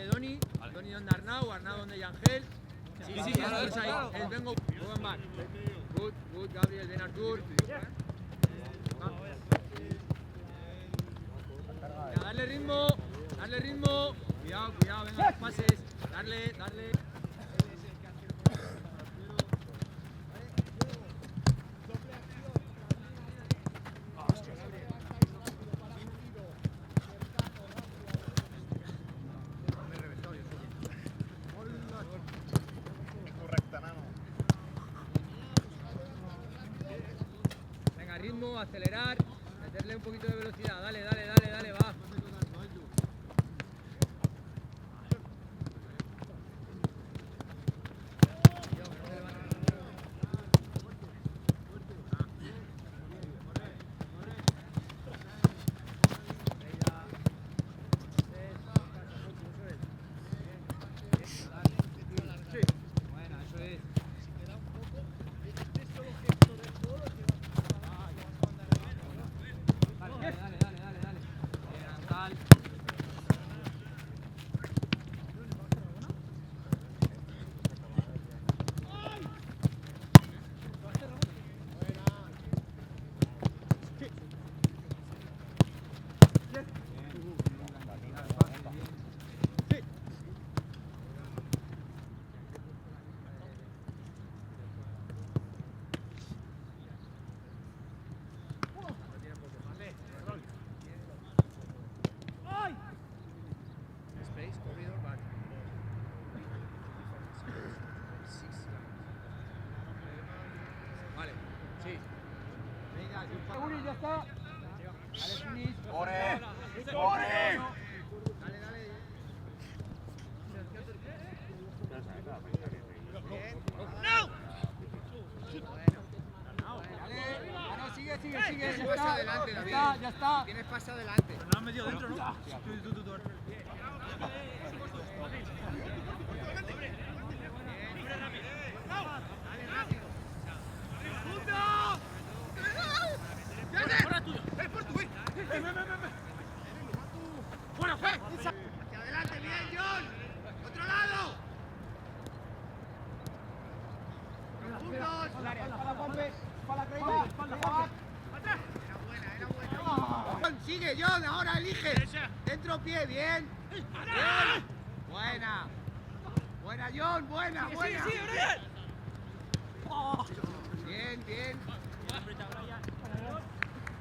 Doni. Doni donde Arnau, Arnau donde Yangel. Sí, claro. Vengo. Buen back. Good, Gabriel, bien Artur. Darle ritmo. Cuidado, venga los pases. Darle. Venga, ritmo, acelerar, meterle un poquito de velocidad. Dale, va. Ya está. Dale, finish. ¡Corre! Sigue. Ya está. Tienes pase adelante. Pero no has metido dentro, ¿no? ¡Hacia adelante, bien, John! ¡Otro lado! Sigue, John, ahora elige. Dentro pie, bien. Buena, John, buena. Sí, Bien.